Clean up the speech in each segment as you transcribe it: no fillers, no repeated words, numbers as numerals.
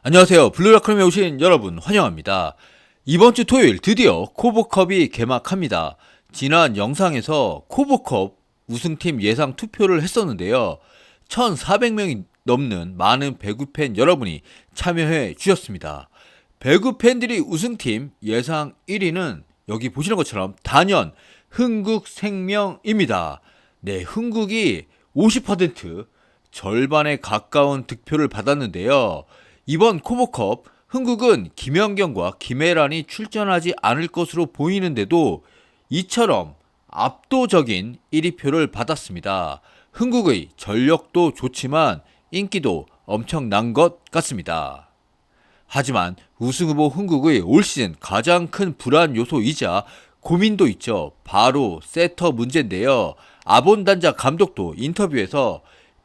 안녕하세요. 블루라크럼에 오신 여러분 환영합니다. 이번 주 토요일 드디어 코보컵이 개막합니다. 지난 영상에서 코보컵 우승팀 예상 투표를 했었는데요. 1,400명이 넘는 많은 배구팬 여러분이 참여해 주셨습니다. 배구팬들이 우승팀 예상 1위는 여기 보시는 것처럼 단연 흥국생명입니다. 네, 흥국이 50% 절반에 가까운 득표를 받았는데요. 이번 코보컵 흥국은 김연경과 김혜란이 출전하지 않을 것으로 보이는데도 이처럼 압도적인 1위표를 받았습니다. 흥국의 전력도 좋지만 인기도 엄청난 것 같습니다. 하지만 우승후보 흥국의 올 시즌 가장 큰 불안 요소이자 고민도 있죠. 바로 세터 문제인데요. 아본단자 감독도 인터뷰에서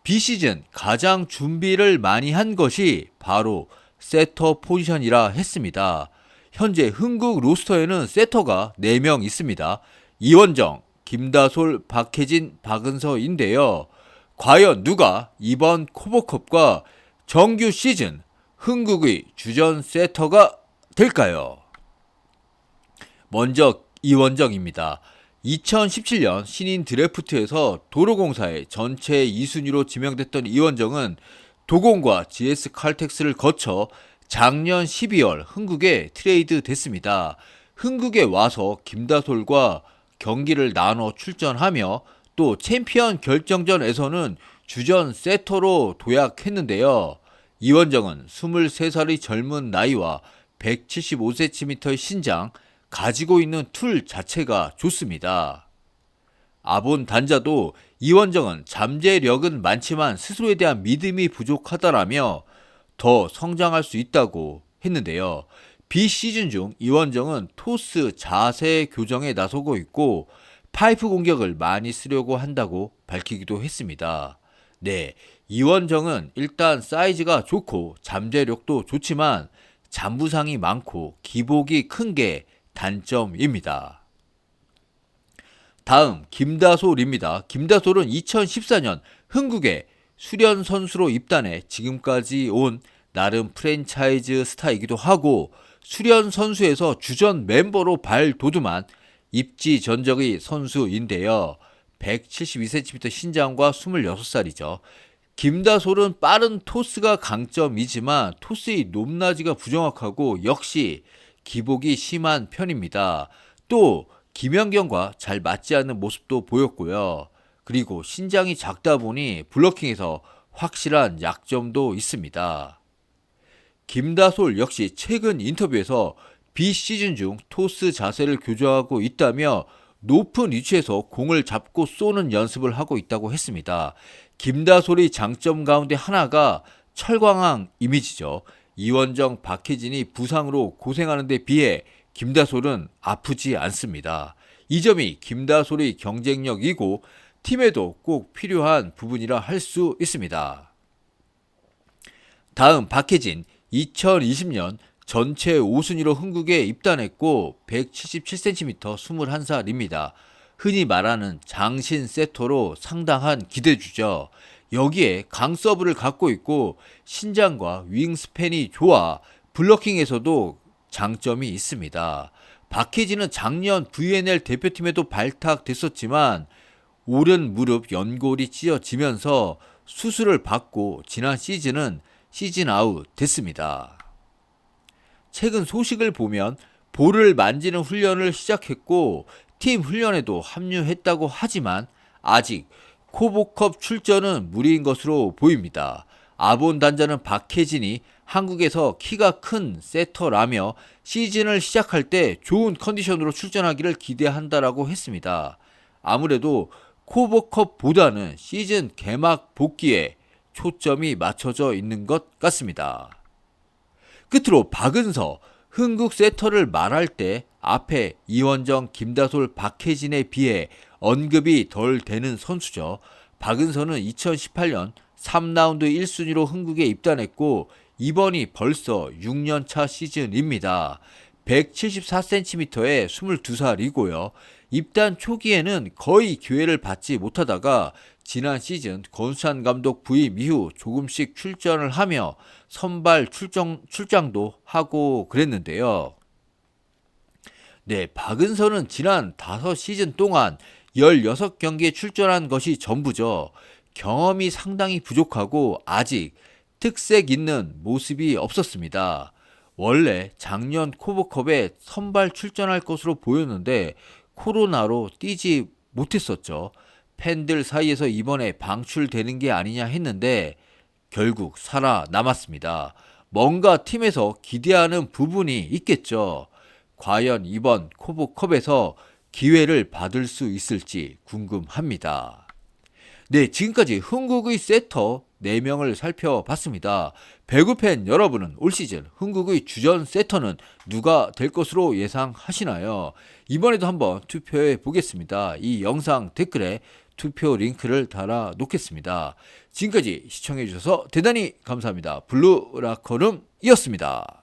비시즌 가장 준비를 많이 한 것이 바로 세터 포지션이라 했습니다. 현재 흥국 로스터에는 세터가 4명 있습니다. 이원정, 김다솔, 박혜진, 박은서인데요. 과연 누가 이번 코보컵과 정규 시즌 흥국의 주전 세터가 될까요? 먼저 이원정입니다. 2017년 신인 드래프트에서 도로공사의 전체 2순위로 지명됐던 이원정은 도공과 GS 칼텍스를 거쳐 작년 12월 흥국에 트레이드 됐습니다. 흥국에 와서 김다솔과 경기를 나눠 출전하며 또 챔피언 결정전에서는 주전 세터로 도약했는데요. 이원정은 23살의 젊은 나이와 175cm의 신장, 가지고 있는 툴 자체가 좋습니다. 아본 단자도 이원정은 잠재력은 많지만 스스로에 대한 믿음이 부족하다라며 더 성장할 수 있다고 했는데요. 비시즌 중 이원정은 토스 자세 교정에 나서고 있고 파이프 공격을 많이 쓰려고 한다고 밝히기도 했습니다. 네, 이원정은 일단 사이즈가 좋고 잠재력도 좋지만 잠부상이 많고 기복이 큰 게 단점입니다. 다음 김다솔입니다. 김다솔은 2014년 흥국에 수련 선수로 입단해 지금까지 온 나름 프랜차이즈 스타이기도 하고 수련 선수에서 주전 멤버로 발돋움한 입지 전적의 선수인데요. 172cm 신장과 26살이죠. 김다솔은 빠른 토스가 강점이지만 토스의 높낮이가 부정확하고 역시 기복이 심한 편입니다. 또 김연경과 잘 맞지 않는 모습도 보였고요. 그리고 신장이 작다 보니 블로킹에서 확실한 약점도 있습니다. 김다솔 역시 최근 인터뷰에서 비시즌 중 토스 자세를 교정하고 있다며 높은 위치에서 공을 잡고 쏘는 연습을 하고 있다고 했습니다. 김다솔의 장점 가운데 하나가 철광왕 이미지죠. 이원정, 박혜진이 부상으로 고생하는 데 비해 김다솔은 아프지 않습니다. 이 점이 김다솔의 경쟁력이고 팀에도 꼭 필요한 부분이라 할 수 있습니다. 다음 박혜진, 2020년 전체 5순위로 흥국에 입단했고 177cm 21살입니다. 흔히 말하는 장신 세터로 상당한 기대주죠. 여기에 강서브를 갖고 있고 신장과 윙스팬이 좋아 블러킹에서도 장점이 있습니다. 박혜진은 작년 VNL 대표팀에도 발탁됐었지만 오른 무릎 연골이 찢어지면서 수술을 받고 지난 시즌은 시즌 아웃 됐습니다. 최근 소식을 보면 볼을 만지는 훈련을 시작했고 팀 훈련에도 합류했다고 하지만 아직 코보컵 출전은 무리인 것으로 보입니다. 아본 단자는 박혜진이 한국에서 키가 큰 세터라며 시즌을 시작할 때 좋은 컨디션으로 출전하기를 기대한다라고 했습니다. 아무래도 코보컵보다는 시즌 개막 복귀에 초점이 맞춰져 있는 것 같습니다. 끝으로 박은서, 흥국 세터를 말할 때 앞에 이원정, 김다솔, 박혜진에 비해 언급이 덜 되는 선수죠. 박은서는 2018년 3라운드 1순위로 흥국에 입단했고 이번이 벌써 6년차 시즌입니다. 174cm에 22살이고요. 입단 초기에는 거의 기회를 받지 못하다가 지난 시즌 권수찬 감독 부임 이후 조금씩 출전을 하며 선발 출장도 하고 그랬는데요. 네, 박은선은 지난 5시즌 동안 16경기에 출전한 것이 전부죠. 경험이 상당히 부족하고 아직 특색 있는 모습이 없었습니다. 원래 작년 코보컵에 선발 출전할 것으로 보였는데 코로나로 뛰지 못했었죠. 팬들 사이에서 이번에 방출되는 게 아니냐 했는데 결국 살아남았습니다. 뭔가 팀에서 기대하는 부분이 있겠죠. 과연 이번 코보컵에서 기회를 받을 수 있을지 궁금합니다. 네, 지금까지 흥국의 세터 4명을 살펴봤습니다. 배구팬 여러분은 올 시즌 흥국의 주전 세터는 누가 될 것으로 예상하시나요? 이번에도 한번 투표해 보겠습니다. 이 영상 댓글에 투표 링크를 달아 놓겠습니다. 지금까지 시청해 주셔서 대단히 감사합니다. 블루라커룸이었습니다.